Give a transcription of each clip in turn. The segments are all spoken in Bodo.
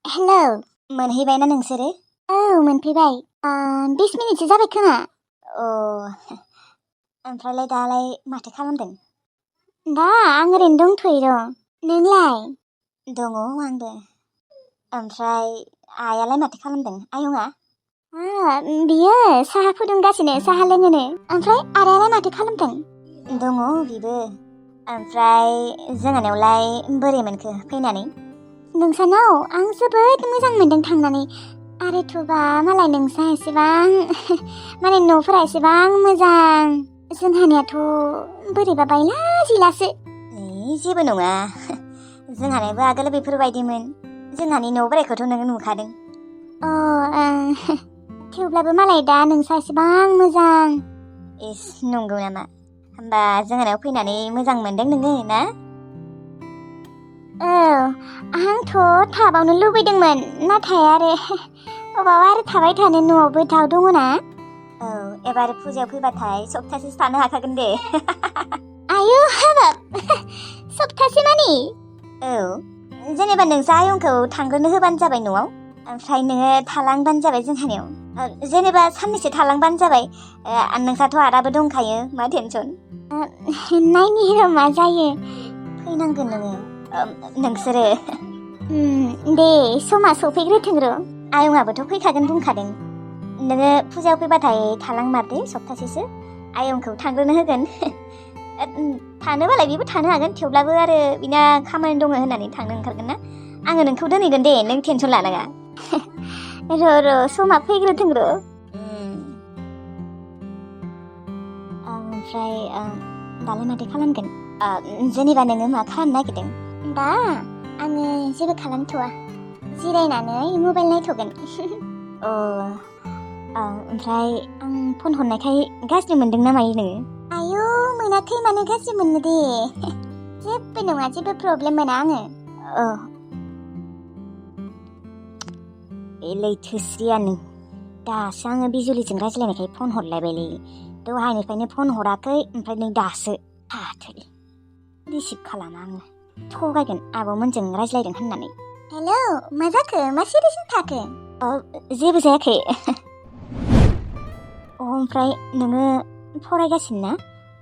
हेलौ मोनहैबायना नोंसोरो? औ मोनफैबाय 20 मिनिटसो जाबाय खोमा। ओमफ्रायलाय दालाय माथो खालामदों? दा आं ओरैनो दंथ'यो र'। नोंलाय? दङ आंबो। ओमफ्राय आइयालाय माथो खालामदों आयंआ? बियो साहा फुदुंगासिनो, साहा लोङोनो। ओमफ्राय आदायालाय माथो खालामदों? दङ बिबो। ओमफ्राय जोंहानावलाय बोरै मोनखो फैनानै? नोंसानाव आं जोबोद मोजां मोनदों थांनानै। आरोथ'बा मालाय नोंसा एसेबां माने न'फोरा एसेबां मोजां। जोंहानियाथ' बोरैबा बायला जिलासो। जेबो नङा। जोंहानाबो आगोल बेफोरबायदिमोन। जोंहानि न' बोराइखौथ' नोङो नुखादों। थेवब्लाबो मालाय दा नोंसा एसेबां मोजां। इस नंगौ नामा? होमबा जोंहानाव फैनानै मोजां मोनदों नोङो ना? औ आंथ' थाबावनो लुबैदोंमोन, नाथाय आरो अबाव आरो थाबाय थानो, न'आवबो दाउ दङ ना। औ एबार फुजायाव फैबाथाय सप्तासेसो थानो हाखागोन दे। आयौ हाबाब सप्तासे मानि? औ जेनेबा नोंसा आयंखौ थांग्रोनो होबानो जाबाय न'आव, ओमफ्राय नोङो थालांबानो जाबाय जोंहानियाव। जेनेबा साननैसो थालांबानो जाबाय। नोंसाथ' आदाबो दंखायो, मा टेनसन? नायनि र' मा जायो। फैनांगोन नोङो नोंसोरो। दे समा सफैग्रोथों र'। आयंआबोथ' फैखागोन बुंखादों। नोङो फुजायाव फैबाथाय थालांमारदे सप्तासेसो। आयंखौ थांग्रोनो होगोन। थानोबालाय बेबो थानो हागोन, थेवब्लाबो आरो बिना खामानि दङ होननानै थांनो ओंखारगोन ना। आङो नोंखौ दोनहैगोन दे, नों टेनसन लानाङा। र' समा फैग्रोथों र'। ओमफ्राय दालाय माथो खालामगोन? जेनेबा नोङो मा खालामनो नागिरदों? दा आङो जेबो खालामथ'वा, जिरायनानै मबाइल नायथ'गोन। ओमफ्राय आं फन हरनायखाय गाज्रि मोनदों ना मायो नोङो? आयौ मोनाखै, मानो गाज्रि मोननो दे। जेबो नङा, जेबो प्रब्लेम मोना आङो। बे लैथोस्रियानो दासो आङो बिजुलिजों रायज्लायनायखाय फन हरलायबायलै। दहायनिफ्रायनो फन हराखै, ओमफ्राय नै दासो। हाथै रिसिभ खालामा आङो। थगायगोन आब'मोनजों रायज्लायदों होननानै। हेलौ मा जाखो? मा सिरि थाखो? जेबो जायाखै। ओमफ्राय नोङो फरायगासिनो ना?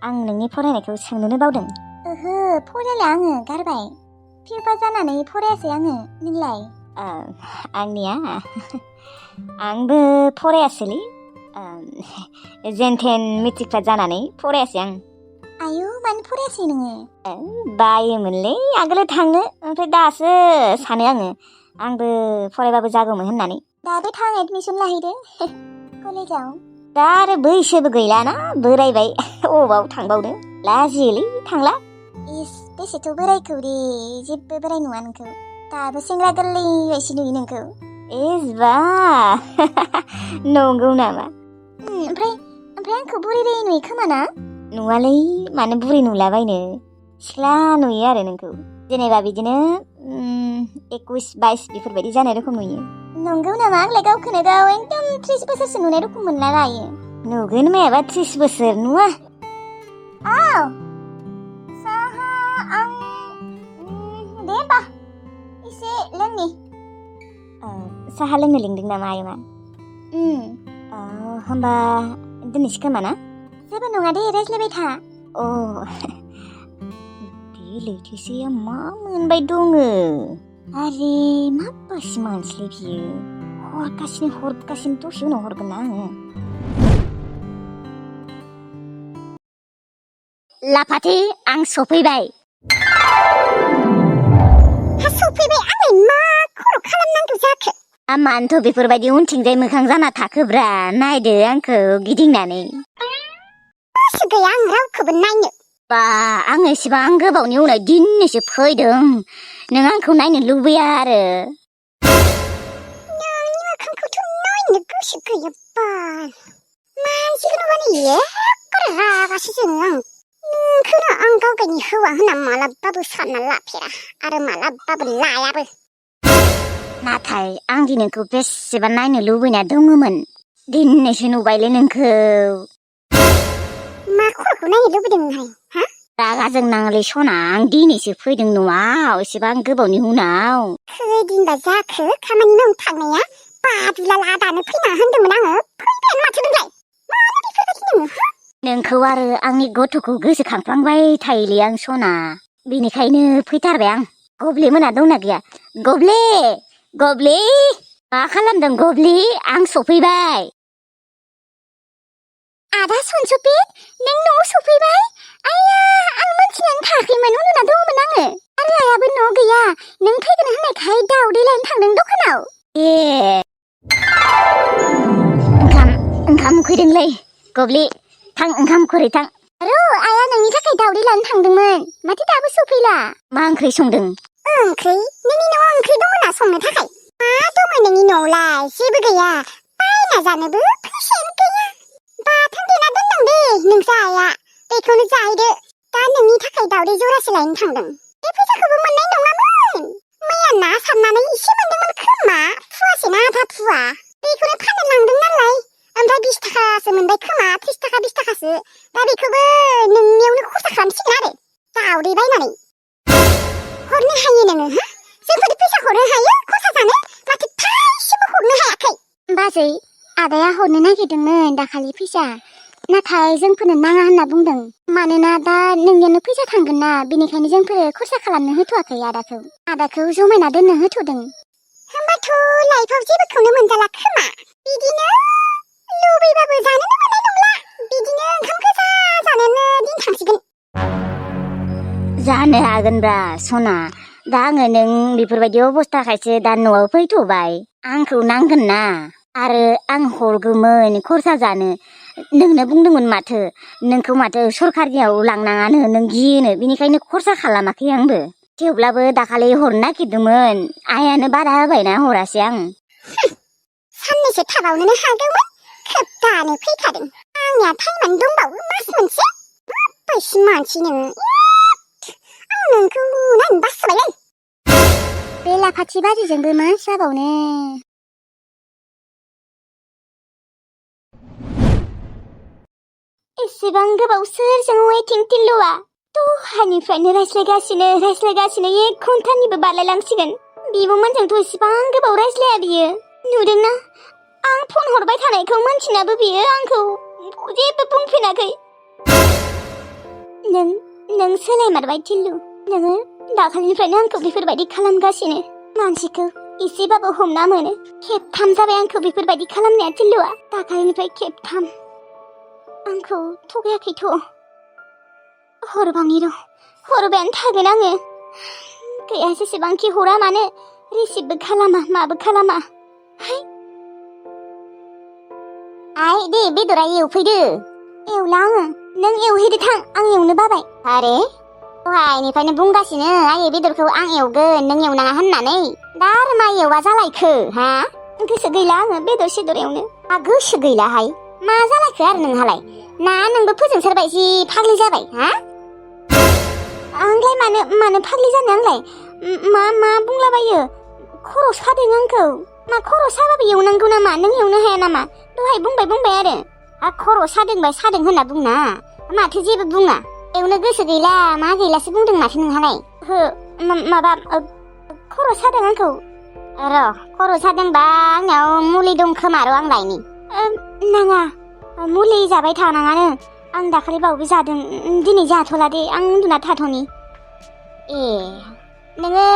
आं नोंनि फरायनायखौ सोंनोनो बावदों। ओहो फरायला, आङो गारबाय। फिउपा जानानै फरायासै आङो। नोंलाय? आंनिया आंबो फरायासैलै। जेनथेन मेट्रिक पास जानानै फरायासै आं। आयौ मानो फरायासै नोङो? बायोमोनलै आगोलो थांनो, ओमफ्राय दासो सानो आंबो फरायबाबो जागौमोन होननानै। दाबो थां एडमिसन लाहैदो कलेजाव। दा आरो बैसोबो गैलाना, बोरायबाय। अबाव थांबावनो, लाजियोलै थांला। इस बेसेथ' बोरायखौ दे, जेबो बोराय नुवा नोंखौ। दाबो सेंग्रा गोरलै बायसो नुयो नोंखौ। इस बा नंगौ नामा? ओमफ्राय आंखौ बुरै नुयो खोमा ना? नुवालै, मानो बुरै नुलाबायनो, सिख्ला नुयो आरो नोंखौ। जेनेबा बिदिनो 21-22 बेफोरबायदि जानाय रोखोम नुयो। नंगौ नामा? आंलाय गावखौनो गाव एकदम 30 बोसोरसो नुनाय रोखोम मोनला लायो। नुगोन मायाबा 30 बोसोर नुवा। साहा आं दे होमबा एसे लोंनि। साहा लोंनो लिंदों नामा आयंआ? होमबा दोननोसै खोमा ना? जेबो नङा दे, रायज्लायबाय था। बे लैथोसेया मा मोनबाय दङ? आरे माबासि मानसिलै बियो, हरगासिनो दसे उनाव हरगोन ना आङो। लाफाथि आं सफैबाय। सफैबाय? आंलाय मा खर' खालामनांगौ जाखो? मानोथ' बेफोरबायदि उनथिंजाय मोखां जाना थाखोब्रा, नायदो आंखौ गिदिंनानै। गोसो गैया आं रावखौबो नायनो। बा आं एसेबां गोबावनि उनाव दिनैसो फैदों, नों आंखौ नायनो लुबैया आरो? नोंनि मोखांखौथ' नायनो गोसो गैया बाल। मानसिखौ नुबानो एखबारे रागासो जोङो आं। नोंखौनो आं गावगायनि हौवा होनना मालाबाबो सानना लाफेरा, आरो मालाबाबो लायाबो। नाथाय आं दि नोंखौ बेसेबा नायनो लुबैना दङमोन, दिनैसो नुबायलै नोंखौ। मा खर'खौ नायनो लुबैदों नोंहाय? रागा जोंनाङालै सना आं दिनैसो फैदों न'आव एसेबां गोबावनि उनाव खैदिनबा जाखो खामानि मावनो थांनाया बादुला लादानो फैना होनदोंमोन आङो फैबायानो माथो नोंलाय मानो बेफोरबायदि नोङो नोंखौ आरो आंनि गथ'खौ गोसोखांफ्लांबाय थायोलै आं सना बेनिखायनो फैथारबाय आं गब्ले मोना दंना गैया गब्ले गब्ले मा खालामदों गब्ले आं सफैबाय आदा सनसुफिन नों न'आव सफैबाय आया आं मोनथिनानै थायाखैमोन उन्दुना दङमोन आङो आरो आयाबो न'आव गैया नों फैगोन होननायखाय दावदै लायनो थांदों दखानाव ए ओंखाम उखैदोंलै गब्ले थां ओंखाम खुरै थां आया नोंनि थाखाय दावदै लानो थांदोंमोन माथो दाबो सफैला मा ओंख्रि संदों ओंख्रि नोंनि न'आव ओंख्रि दङ ना संनो थाखाय मा दङ नोंनि न'आवलाय जेबो गैया बायना जानोबो फैसायानो गैया बाथोन देना दोनदों दे नोंसा आइया बेखौनो जाहैदो दा नोंनि थाखाय दावदै जरासे लायनो थांदों बे फैसाखौबो मोननाय नङामोन मैया ना सारनानै एसे मोनदोंमोन खोमा फुवासे ना आधा फुवा बेखौनो फाननो लांदों नालाय ओमफ्राय 20 थाखासो मोनबाय खोमा 30 थाखा 20 थाखासो दा बेखौबो नोंनियावनो खरसा खालामसिगोन आरो दावदै बायनानै हरनो हायो नोङो हा जोंफोर फैसा हरनो हायो खरसा जानो माथो थाइसेबो हरनो हायाखै बाजै आदाया हरनो नागिरदोंमोन दाखालि फैसा नाथाय जोंफोरनो नाङा होनना बुंदों मानोना दा नोंनियावनो फैसा थांगोन ना बेनिखायनो जोंफोर खरसा खालामनो होथ'वाखै आदाखौ जमायना दोननो होथ'दों होमबाथ' लाइफआव जेबोखौनो मोनजाला खोमा बिदिनो लुबैबाबो जानोनो मोननाय नंला बिदिनो ओंखाम गोजा जानोनो दिन थांसिगोन जानो हागोनब्रा सना दा आङो नों बेफोरबायदि अबस्थाखायसो दा न'आव फैथ'बाय आंखौ नांगोन ना आरो आं हरगौमोन खरसा जानो नोंनो बुंदोंमोन माथो नोंखौ माथो सरकारनियाव लांनाङानो नों गियोनो बेनिखायनो खरसा खालामाखै आंबो थेवब्लाबो दाखालि हरनो नागिरदोंमोन आइयानो बादा होबायना हरासै आं साननैसो थाबावनोनो हागौमोन खोब दानो फैखादों आंनिया टाइमानो दंबावो मास मोनसे माबायदि मानसि नोङो आं नोंखौ नायनो बासबायलै बे लाफाथि बारिजोंबो मा जाबावनो एसेबां गोबाव सोरजों वेटिं टिल्लुआ दहानिफ्रायनो रायज्लायगासिनो 1 घन्टानिबो बारलायलांसिगोन बिब'मोनजोंथ' एसेबां गोबाव रायज्लाया बियो नुदोंना आं फन हरबाय थानायखौ मोनथिनाबो बियो आंखौ जेबो बुंफिनाखै नों सोलायमारबाय टिल्लु नोङो दाखालिनिफ्रायनो आंखौ बेफोरबायदि खालामगासिनो मानसिखौ एसेबाबो हमना मोनो खेबथाम जाबाय आंखौ बेफोरबायदि खालामनाया टिल्लुआ दाखालिनिफ्राय खेबथाम आंखौ थगायाखैथ' हरबायानो थागोन आङो गैया जेसेबांखि हरा मानो रिसिभबो खालामा माबो खालामा आइ दे बेदरा एवफैदो एवला आङो नों एवहैदो थां आं एवनो बाबाय आरे दहायनिफ्रायनो बुंगासिनो आइ बेदरखौ आं एवगोन नों एवनाङा होननानै दा आरो मा एवबा जालायखो हा गोसो गैला आङो बेदर सेदर एवनो गोसो गैलाहाय मा जालायखो आरो नोंहालाय ना नोंबो फोजोंसारबाय जि फाग्लि जाबाय हा आंलाय मानो फाग्लि जानो आंलाय मा बुंलाबायो खर' सादों आंखौ मा खर' साबाबो एवनांगौ नामा नों एवनो हाया नामा दहाय बुंबाय आरो खर' सादों होनना बुंना माथो जेबो बुङा एवनो गोसो गैला मा गैलासो बुंदों माथो नोंहालाय माबा खर' सादों आंखौ र' खर' सादोंबा आंनाव मुलि दं खोमा र' आं लायनि नाङा मुलि जाबाय थानाङानो आं दाखालि बावबो जादों दिनै जाथ'ला दे आं उन्दुना थाथ'नि ए नोङो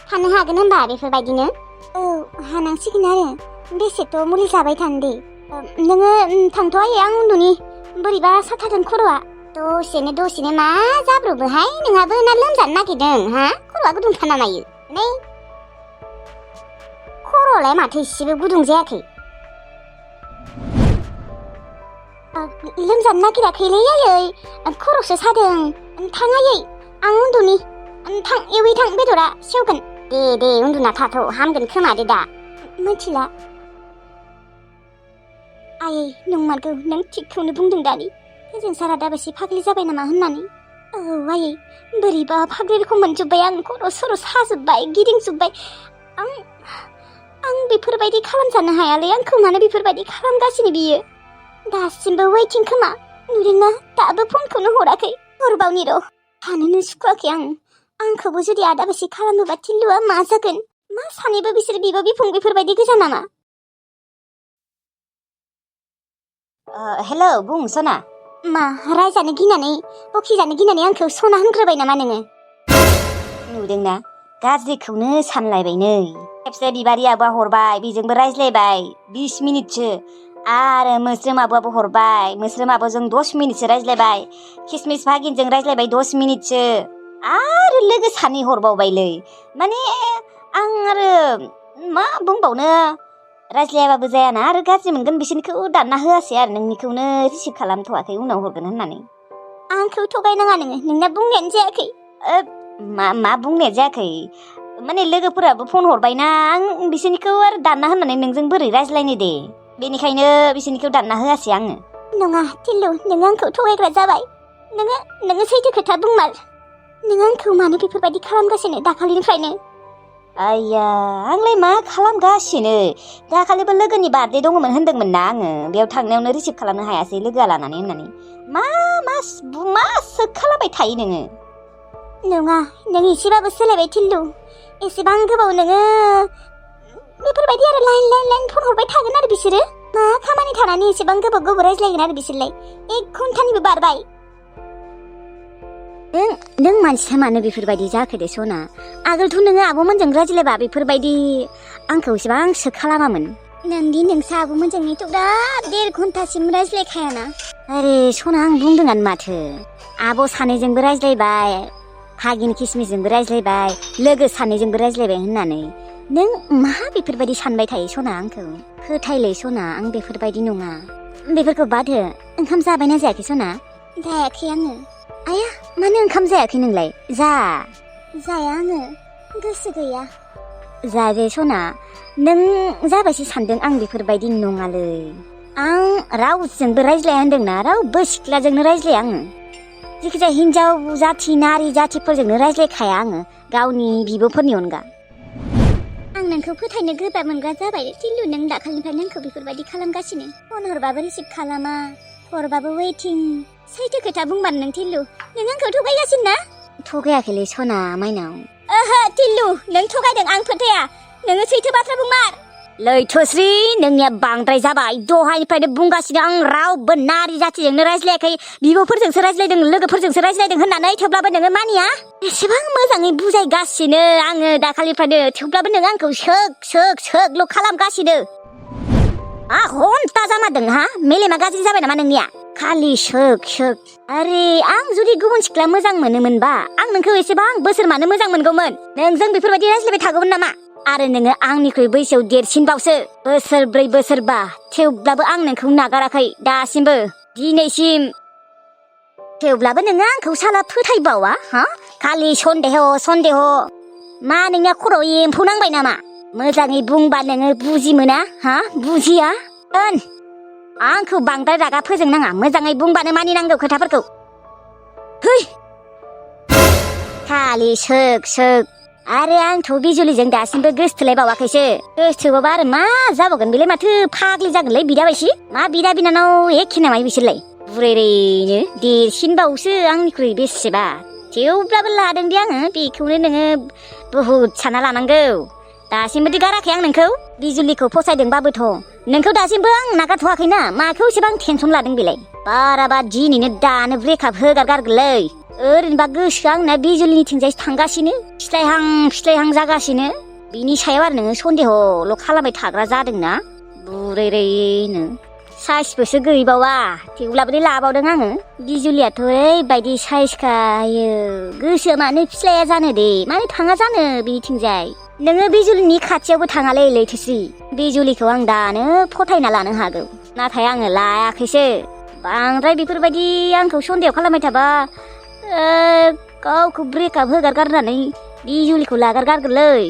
थानो हागोन होनबा बेफोरबायदिनो औ हानांसिगोन आरो बेसेथ' मुलि जाबाय थानो दे नोङो थांथ' आयै आं उन्दुनि बोरैबा साथारदों खर'आ दसेनो मा जाब्रबोहाय नोंहाबो ना लोमजानो नागिरदों हा खर'आ गुदुंखा नामायो नै खर'आलाय माथो एसेबो गुदुं जायाखै लोमजानो नागिराखैलै आयै खर'सो सादों थां आयै आं उन्दुनि थां एवै थां बेदरा सेवगोन दे उन्दुना थाथ' हामगोन खोमादे दा मिथिला आयै नंमारगौ नों थिगखौनो बुंदों दानि जों सारा दाबायसे फाग्लि जाबाय नामा होननानै औ आयै बोरैबा फाग्लि रखम मोनजोब्बाय आं खर' सर' साजोब्बाय गिदिंजोब्बाय आं बेफोरबायदि खालामजानो हायालै आंखौ मानो बेफोरबायदि खालामगासिनो बियो दासिमबो वेटिं खोमा नुदोंना दाबो फनखौनो हराखै हरबावनि र' थानोनो सुखुवाखै आंखौबो जुदि आदाबासि खालामोबा थिल्लुआ मा जागोन? मा सानैबो बिसोर बिब' बिफं बेफोरबायदि गोजा नामा? हेलौ बुं सना। मा रायजानो गिनानै बखिजानो गिनानै आंखौ सना होनग्रोबाय नामा नोङो? नुदोंना गाज्रिखौनो सानलायबाय नै। खेबसे बिबारि आबुआ हरबाय बेजोंबो रायज्लायबाय 20 मिनिटसो आरो मोस्रोम आबुआबो हरबाय मोस्रोम आबुजों 10 मिनिटसो रायज्लायबाय किसमिस भागिनजों रायज्लायबाय 10 मिनिटसो आरो लोगो सानै हरबावबायलै। माने आं आरो मा बुंबावनो रायज्लायाबाबो जायाना आरो गाज्रि मोनगोन बिसोरनिखौ दानना होआसै आरो नोंनिखौनो रिसिभ खालामथ'वाखै उनाव हरगोन होननानै। आंखौ थगायनाङा नोंना बुंनायानो जायाखै। मा बुंनाया जायाखै माने लोगोफोराबो फन हरबायना आं बिसोरनिखौ आरो दानना होननानै नोंजों बोरै रायज्लायनो दे बेनिखायनो बिसोरनिखौ दानना होआसै आङो। नङा थिल्लु नों आंखौ थगायग्रा जाबाय। नोङो सैथो खोथा बुंमार। नों आंखौ मानो बेफोरबायदि खालामगासिनो दाखालिनिफ्रायनो? आइया आंलाय मा खालामगासिनो दाखालिबो लोगोनि बार्थडे दङमोन होन्दोंमोन ना आङो बेयाव थांनायावनो रिसिभ खालामनो हायासै लोगोआ लानानै होननानै मा सोख खालामबाय थायो नोङो? नङा नों एसेबाबो सोलायबाय थिल्लु। एसेबां गोबाव नोङो बेफोरबायदि आरो लाइन फन हरबाय थागोन आरो बिसोरो मा खामानि थानानै एसेबां गोबाव रायज्लायगोन आरो बिसोरलाय 1 घन्टानिबो बारबाय। नों मानसिया मानो बेफोरबायदि जाखो दे सना? आगोलथ' नोङो आब'मोनजों रायज्लायबा बेफोरबायदि आंखौ एसेबां सोख खालामामोन। नोंदि नोंसा आब'मोनजों एथ'ग्राब 1.5 घन्टासिम रायज्लायखायाना? आरे सना आं बुंदोंआनो माथो आब' सानैजोंबो रायज्लायबाय भागिन किसमिसजोंबो रायज्लायबाय लोगो सानैजोंबो रायज्लायबाय होननानै। नों मा बेफोरबायदि सानबाय थायो सना? आंखौ फोथायलै सना आं बेफोरबायदि नङा। बेफोरखौ बाद हो। ओंखाम जाबायना जायाखै सना? जायाखै आङो। आया मानो ओंखाम जायाखै नोंलाय? जाया आङो गोसो गैया। जा दे सना नों जाबायसो सानदों आं बेफोरबायदि नङालै। आं रावजोंबो रायज्लाया होनदोंना रावबो सिख्लाजोंनो रायज्लाया आङो। जिखिजाया हिन्जाव जाथि नारि जाथिफोरजोंनो रायज्लायखाया आङो गावनि बिब'फोरनि अनगा। आं नोंखौ फोथायनो गोब्राब मोनग्रा जाबाय थिल्लु। नों दाखालिनिफ्रायनो आंखौ बेफोरबायदि खालामगासिनो। फन हरबाबो रिसिभ खालामा हरबाबो वेटिं। सैथो खोथा बुंबानो नों थिल्लु नों आंखौ थगायगासिनो ना? थगायाखैलै सना माइनाव। ओहो थिल्लु नों थगायदों आं फोथाया। नोङो सैथो बाथ्रा बुंमार। लैथोस्रि नोंनिया बांद्राय जाबाय। दहायनिफ्रायनो बुंगासिनो आं रावबो नारि जाथिजोंनो रायज्लायाखै बिब'फोरजोंसो रायज्लायदों लोगोफोरजोंसो रायज्लायदों होननानै थेवब्लाबो नोङो मानिया। एसेबां मोजाङै बुजायगासिनो आङो दाखालिनिफ्रायनो थेवब्लाबो नों आंखौ सोगल' खालामगासिनो। मा घन्टा जामारदों हा? मेलेमा गाज्रि जाबाय नामा नोंनिया? खालि सोग। आरे आं जुदि गुबुन सिख्ला मोजां मोनोमोनबा आं नोंखौ एसेबां बोसोर मानो मोजां मोनगौमोन? नोंजों बेफोरबायदि रायज्लायबाय थागौमोन नामा? आरो नोङो आंनिख्रुइ बैसोआव देरसिनबावसो बोसोरब्रै बोसोरबा थेवब्लाबो आं नोंखौ नागाराखै दासिमबो दिनैसिम। थेवब्लाबो नोङो आंखौ साला फोथायबावा हा? खालि सन्देह। मा नोंनिया खर'आव एम्फौ नांबाय नामा? मोजाङै बुंबा नोङो बुजि मोना हा? बुजिया? आंखौ बांद्राय रागा फोजोंनाङा मोजाङै बुंबानो मानिनांगौ खोथाफोरखौ। खालि सोग। आरो आंथ' बिजुलिजों दासिमबो गोसथोलायबावाखैसो। गोसथोबाबा आरो मा जाबावगोन बेलाय माथो फाग्लि जागोनलै बिदा बायसि। मा बिदा बिनानाव एखे नामा बिसोरलाय? बुरैनो देरसिनबावसो आंनिख्रुइ बेसेबा। थेवब्लाबो लादों दे आङो बेखौनो नोङो बुहुद सानना लानांगौ। दासिमबो गाराखै आं नोंखौ। बिजुलिखौ फसायदोंबाबोथ' नोंखौ दासिमबो आं नागारथ'वाखैना। माखौ एसेबां टेनसन लादों बेलाय? बाराबा दिनैनो दानो ब्रेकआप होगारगारगोनलै। ओरैनोबा गोसोआ आंना बिजुलिनिथिंजायसो थांगासिनो फिस्लायहां जागासिनो। बिनि सायाव आरो नोङो सन्देहल' खालामबाय थाग्रा जादोंना बुरैनो। साइसबोसो गैबावा थेवब्लाबो लाबावदों आङो। बिजुलियाथ' ओरैबायदि साइसखायो गोसोआ मानो फिस्लाया जानो दे मानो थाङा जानो बिथिंजाय। नोङो बिजुलिनि खाथियावबो थाङालै लैथोस्रि। बिजुलिखौ आं दानो फोथायना लानो हागौ नाथाय आङो लायाखैसो। बांद्राय बेफोरबायदि आंखौ सन्देह खालामबाय थाबा गावखौ ब्रेकआप होगारगारनानै बिजुलिखौ लागारगारगोनलै।